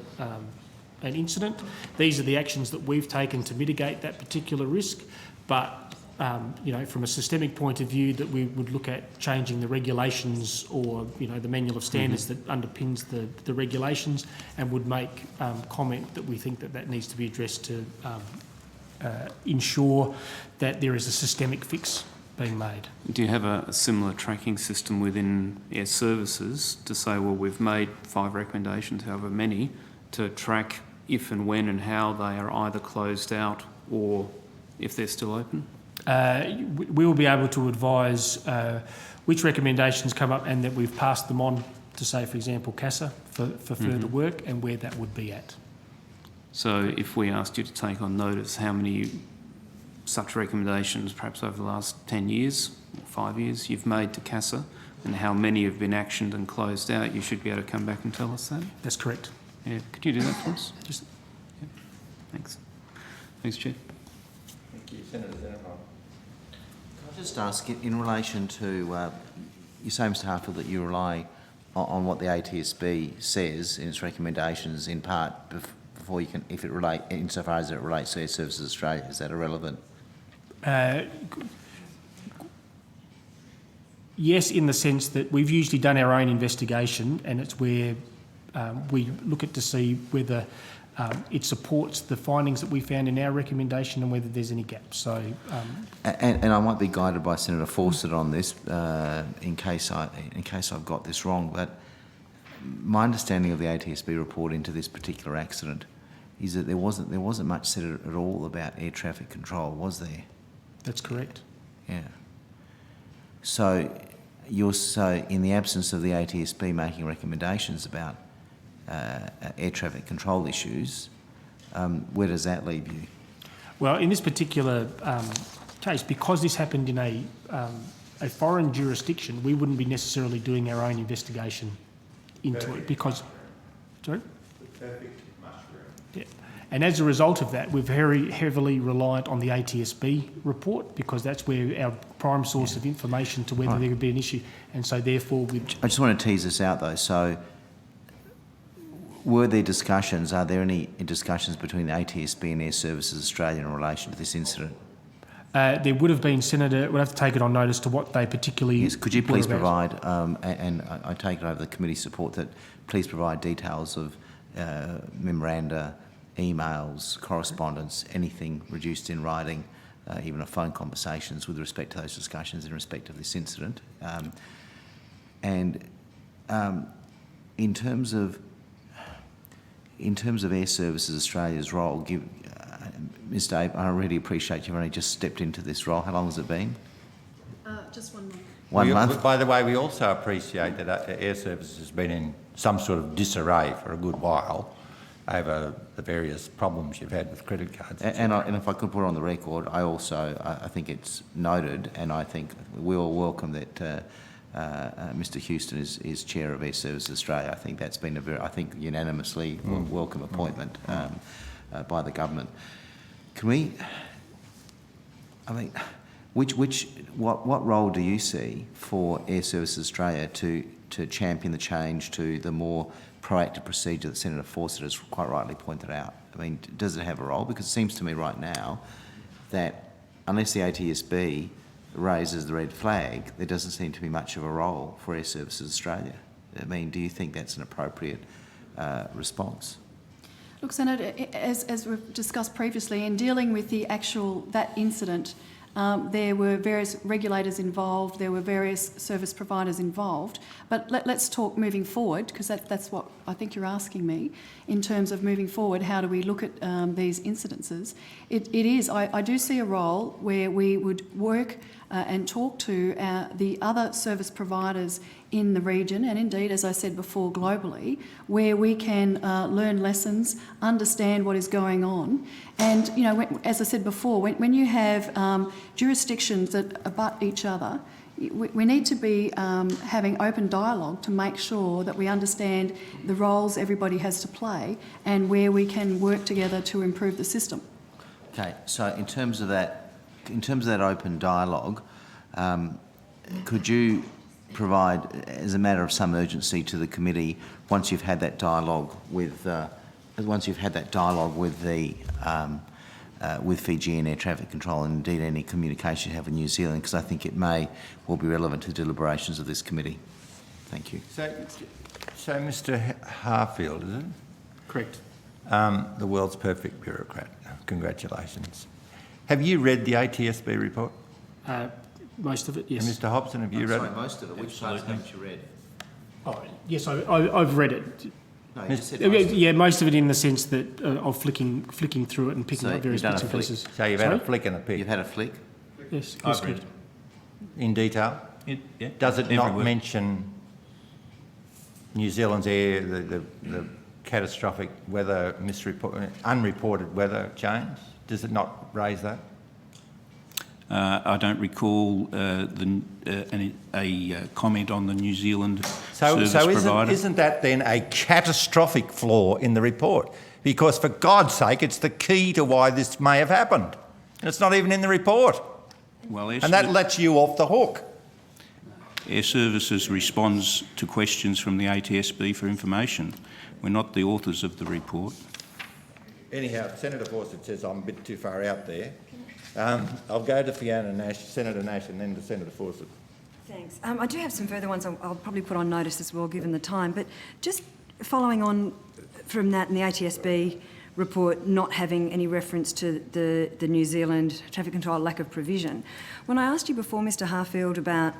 incident. These are the actions that we've taken to mitigate that particular risk, but from a systemic point of view, that we would look at changing the regulations or, the manual of standards that underpins the regulations, and would make comment that we think that needs to be addressed to ensure that there is a systemic fix being made. Do you have a similar tracking system within Airservices to say, well, we've made 5 recommendations, however many, to track if and when and how they are either closed out or if they're still open? We will be able to advise which recommendations come up and that we've passed them on to, say, for example, CASA for further work, and where that would be at. So if we asked you to take on notice how many such recommendations, perhaps over the last 10 years, or 5 years, you've made to CASA, and how many have been actioned and closed out, you should be able to come back and tell us that? That's correct. Yeah, could you do that for us? Thanks. Thanks, Chair. Thank you, Senator Xenoverse. Can I Just ask, in relation to, you say, Mr Harfield, that you rely on what the ATSB says in its recommendations in part before you can, if it relate, insofar as it relates to Airservices Australia. Is that irrelevant? Yes, in the sense that we've usually done our own investigation, and it's where we look at to see whether it supports the findings that we found in our recommendation and whether there's any gaps. So, and I might be guided by Senator Fawcett on this, in case I've got this wrong. But my understanding of the ATSB report into this particular accident is that there wasn't much said at all about air traffic control, was there? that's correct. Yeah. So, in the absence of the ATSB making recommendations about air traffic control issues, where does that leave you? Well, in this particular case, because this happened in a foreign jurisdiction, we wouldn't be necessarily doing our own investigation into it because... Sorry? Yeah. And as a result of that, we're very heavily reliant on the ATSB report because that's where our prime source of information to whether there would be an issue. And so therefore we... I just want to tease this out though. So were there discussions, are there any discussions between the ATSB and Airservices Australia in relation to this incident? There would have been, Senator, we'll have to take it on notice to what they particularly... Yes, could you please provide, and I take it over the committee support, that please provide details of memoranda, emails, correspondence, anything reduced in writing, even a phone conversations with respect to those discussions in respect of this incident. And in terms of Airservices Australia's role, Ms Dave, I really appreciate you've only just stepped into this role. How long has it been? Just 1 month. 1 month? By the way, we also appreciate that Airservices has been in some sort of disarray for a good while over the various problems you've had with credit cards. And if I could put on the record, I think it's noted, and I think we all welcome that Mr Houston is chair of Airservices Australia. I think that's been a unanimously welcome appointment by the government. Can we? I mean, what role do you see for Airservices Australia to champion the change to the more proactive procedure that Senator Fawcett has quite rightly pointed out? I mean, does it have a role? Because it seems to me right now that unless the ATSB raises the red flag, there doesn't seem to be much of a role for Airservices Australia. I mean, do you think that's an appropriate response? Look, Senator, as we've discussed previously, in dealing with that incident, there were various regulators involved, there were various service providers involved. But let's talk moving forward, because that's what I think you're asking me, in terms of moving forward, how do we look at these incidences? I do see a role where we would work and talk to the other service providers in the region, and indeed, as I said before, globally, where we can learn lessons, understand what is going on. And, you know, as I said before, when you have jurisdictions that abut each other, we need to be having open dialogue to make sure that we understand the roles everybody has to play and where we can work together to improve the system. Okay, so in terms of that open dialogue, could you provide, as a matter of some urgency to the committee, once you've had that dialogue with with Fiji and air traffic control, and indeed any communication you have with New Zealand, because I think it may well be relevant to the deliberations of this committee. Thank you. So Mr Harfield, is it? Correct. The world's perfect bureaucrat. Congratulations. Have you read the ATSB report? Most of it, yes. And Mr Hobson, have you read it? Most of it. Which parts haven't you read? Oh, yes, I've read it. No, you just said Yeah, most of it in the sense that of flicking through it and picking up various bits and pieces. So you've had a flick and a pick? You've had a flick? Yes, I've read it. In detail? Yeah. Does it Every not word. mention New Zealand's the catastrophic weather, unreported weather change? Does it not raise that? I don't recall a comment on the New Zealand service provider. Isn't that then a catastrophic flaw in the report? Because for God's sake, it's the key to why this may have happened. And it's not even in the report. Well, And that lets you off the hook. Airservices responds to questions from the ATSB for information. We're not the authors of the report. Anyhow, Senator Fawcett says I'm a bit too far out there. I'll go to Fiona Nash, Senator Nash, and then to Senator Fawcett. Thanks. I do have some further ones I'll probably put on notice as well, given the time. But just following on from that and the ATSB report not having any reference to the New Zealand traffic control lack of provision, when I asked you before, Mr Harfield, about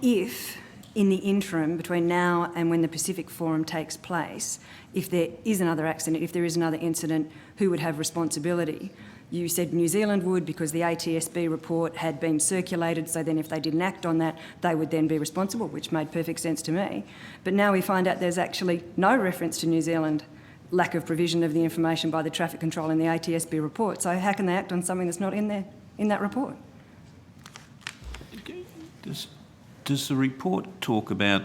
if in the interim between now and when the Pacific Forum takes place, if there is another accident, if there is another incident, who would have responsibility? You said New Zealand would because the ATSB report had been circulated, so then if they didn't act on that, they would then be responsible, which made perfect sense to me. But now we find out there's actually no reference to New Zealand lack of provision of the information by the traffic control in the ATSB report. So how can they act on something that's not in there, in that report? Does the report talk about,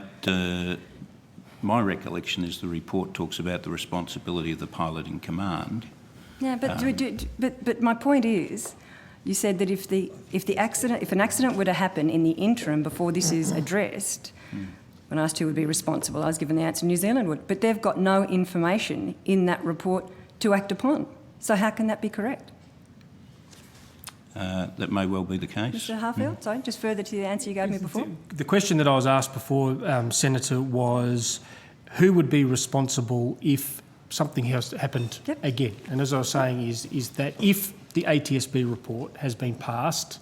my recollection is the report talks about the responsibility of the pilot in command. Yeah, but my point is, you said that if an accident were to happen in the interim before this is addressed, when I asked who would be responsible, I was given the answer New Zealand would. But they've got no information in that report to act upon. So how can that be correct? That may well be the case. Mr Harfield, sorry, just further to the answer you gave me before. The question that I was asked before, Senator, was who would be responsible if something else happened again? And as I was saying is that if the ATSB report has been passed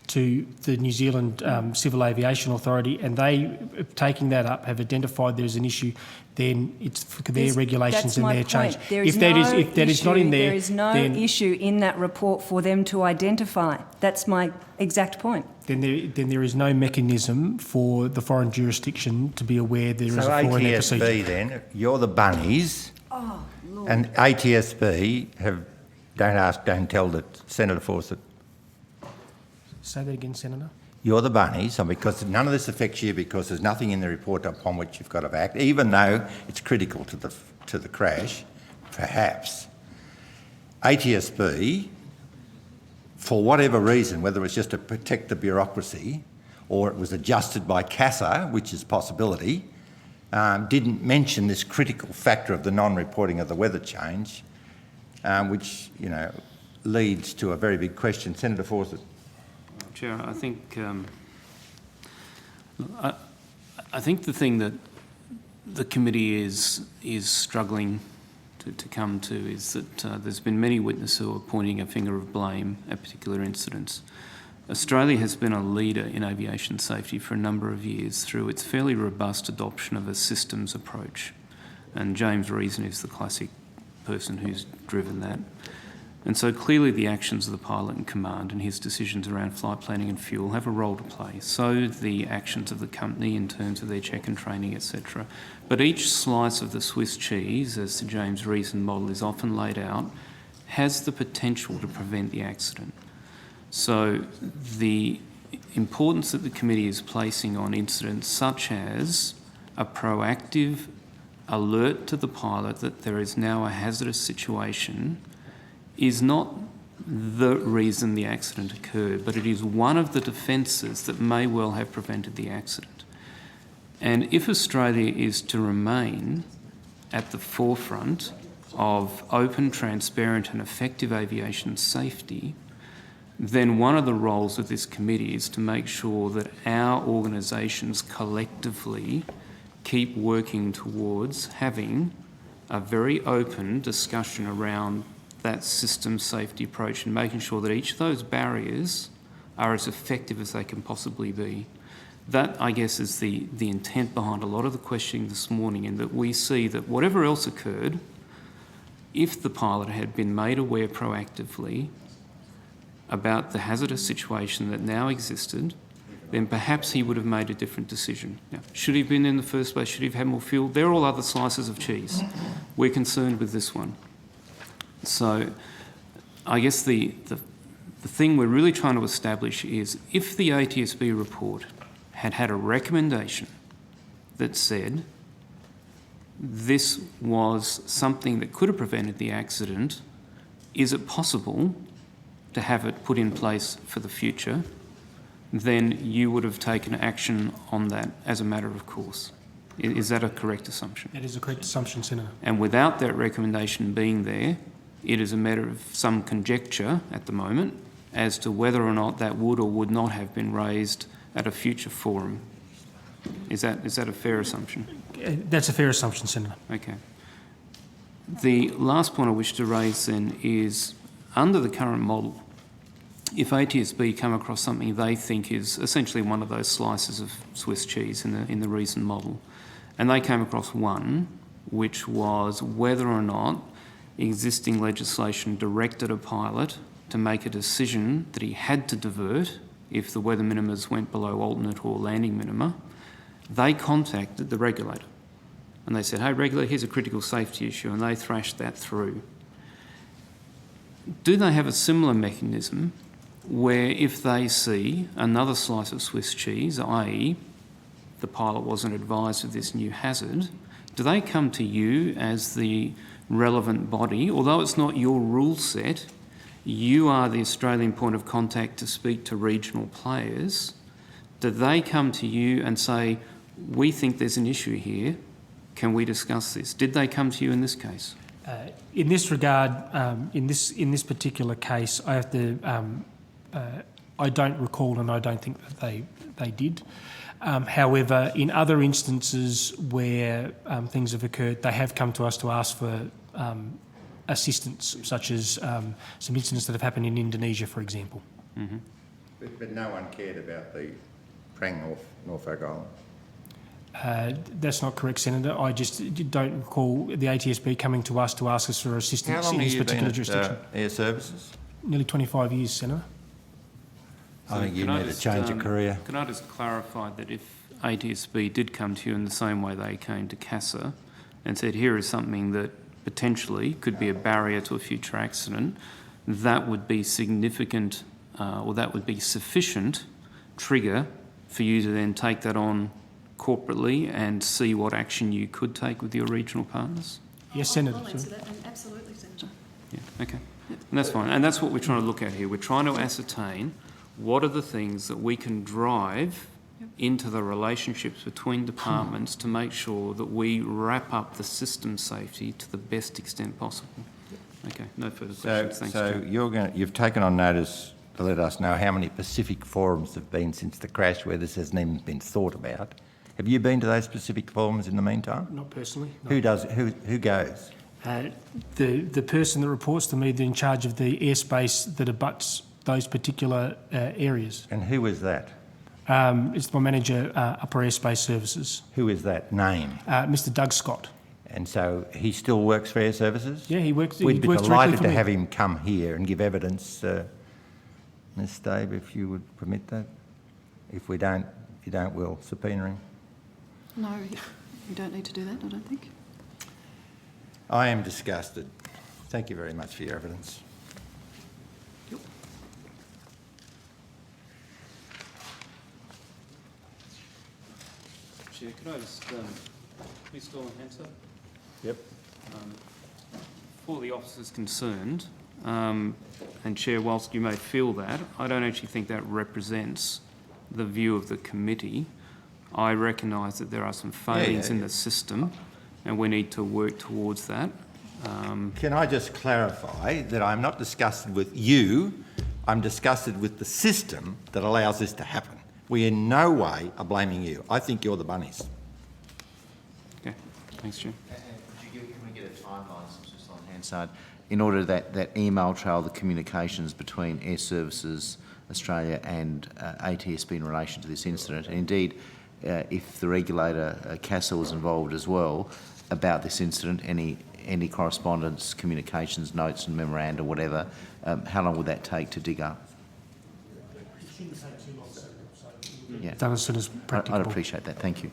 to the New Zealand Civil Aviation Authority and they, taking that up, have identified there's an issue, then it's for their regulations and their change. If that is not in there, there is no issue in that report for them to identify. That's my exact point. Then there is no mechanism for the foreign jurisdiction to be aware there is a flaw in their procedure. So ATSB then, you're the bunnies, Oh, Lord. and ATSB don't ask, don't tell the Senator Fawcett. Say that again, Senator. You're the bunnies, and because none of this affects you because there's nothing in the report upon which you've got to act, even though it's critical to the crash, perhaps. ATSB, for whatever reason, whether it was just to protect the bureaucracy or it was adjusted by CASA, which is a possibility, didn't mention this critical factor of the non-reporting of the weather change, which, leads to a very big question. Senator Fawcett. Chair, I think I think the thing that the committee is struggling to come to is that there's been many witnesses who are pointing a finger of blame at particular incidents. Australia has been a leader in aviation safety for a number of years through its fairly robust adoption of a systems approach, and James Reason is the classic person who's driven that. And so clearly the actions of the pilot in command and his decisions around flight planning and fuel have a role to play. So the actions of the company in terms of their check and training, etc. But each slice of the Swiss cheese, as the James Reason model is often laid out, has the potential to prevent the accident. So the importance that the committee is placing on incidents such as a proactive alert to the pilot that there is now a hazardous situation is not the reason the accident occurred, but it is one of the defences that may well have prevented the accident. And if Australia is to remain at the forefront of open, transparent and effective aviation safety, then one of the roles of this committee is to make sure that our organisations collectively keep working towards having a very open discussion around that system safety approach and making sure that each of those barriers are as effective as they can possibly be. That, I guess, is the intent behind a lot of the questioning this morning, in that we see that whatever else occurred, if the pilot had been made aware proactively about the hazardous situation that now existed, then perhaps he would have made a different decision. Now, should he have been in the first place? Should he have had more fuel? They're all other slices of cheese. We're concerned with this one. So I guess the thing we're really trying to establish is if the ATSB report had a recommendation that said this was something that could have prevented the accident, is it possible to have it put in place for the future then you would have taken action on that as a matter of course. Is that a correct assumption? That is a correct assumption, Senator. And without that recommendation being there, it is a matter of some conjecture at the moment as to whether or not that would or would not have been raised at a future forum. Is that a fair assumption? That's a fair assumption, Senator. Okay. The last point I wish to raise then is, under the current model, if ATSB come across something they think is essentially one of those slices of Swiss cheese in the recent model, and they came across one which was whether or not existing legislation directed a pilot to make a decision that he had to divert if the weather minimas went below alternate or landing minima, they contacted the regulator. And they said, hey, regulator, here's a critical safety issue, and they thrashed that through. Do they have a similar mechanism where if they see another slice of Swiss cheese, i.e. the pilot wasn't advised of this new hazard, do they come to you as the relevant body? Although it's not your rule set, you are the Australian point of contact to speak to regional players. Do they come to you and say, we think there's an issue here, can we discuss this? Did they come to you in this case? In this regard, in this particular case, I have to. I don't recall, and I don't think that they did. However, in other instances where things have occurred, they have come to us to ask for assistance, such as some incidents that have happened in Indonesia, for example. Mm-hmm. But no one cared about the Prang Norfolk Island. That's not correct, Senator. I just don't recall the ATSB coming to us for assistance in this particular jurisdiction. Airservices? Nearly 25 years, Senator. I think you need to change your career. Can I just clarify that if ATSB did come to you in the same way they came to CASA and said, here is something that potentially could be a barrier to a future accident, that would be significant or that would be sufficient trigger for you to then take that on corporately and see what action you could take with your regional partners? Yes, Senator. I'll answer that, and absolutely, Senator. Yeah, okay. And that's fine. And that's what we're trying to look at here. We're trying to ascertain what are the things that we can drive into the relationships between departments to make sure that we wrap up the system safety to the best extent possible. Okay, no further questions. Thanks, So Chair. you've taken on notice to let us know how many Pacific forums have been since the crash where this hasn't even been thought about. Have you been to those specific forums in the meantime? Not personally. No. Who does? Who goes? The person that reports to me, they're in charge of the airspace that abuts those particular areas. And who is that? It's my manager, Upper Airspace Services, Who is that name? Mr. Doug Scott. And so he still works for Airservices? Yeah, he works. We'd he be works delighted directly to for have me. him come here and give evidence, Ms. Dave, if you would permit that. If you don't, we'll subpoena him. No, you don't need to do that, I don't think. I am disgusted. Thank you very much for your evidence. Chair, could I just please call a hands up? Yep. For the officers concerned, and Chair, whilst you may feel that, I don't actually think that represents the view of the committee. I recognise that there are some failings in the system and we need to work towards that. Can I just clarify that I'm not disgusted with you, I'm disgusted with the system that allows this to happen. We in no way are blaming you. I think you're the bunnies. Okay, thanks, Chair. And can we get a timeline, since it's on Hansard, in order that email trail, the communications between Airservices Australia and ATSB in relation to this incident, and indeed if the regulator, CASA, was involved as well about this incident, any correspondence, communications, notes and memoranda, whatever, how long would that take to dig up? It shouldn't take too long, Yeah. done as soon as practicable. I'd appreciate that. Thank you.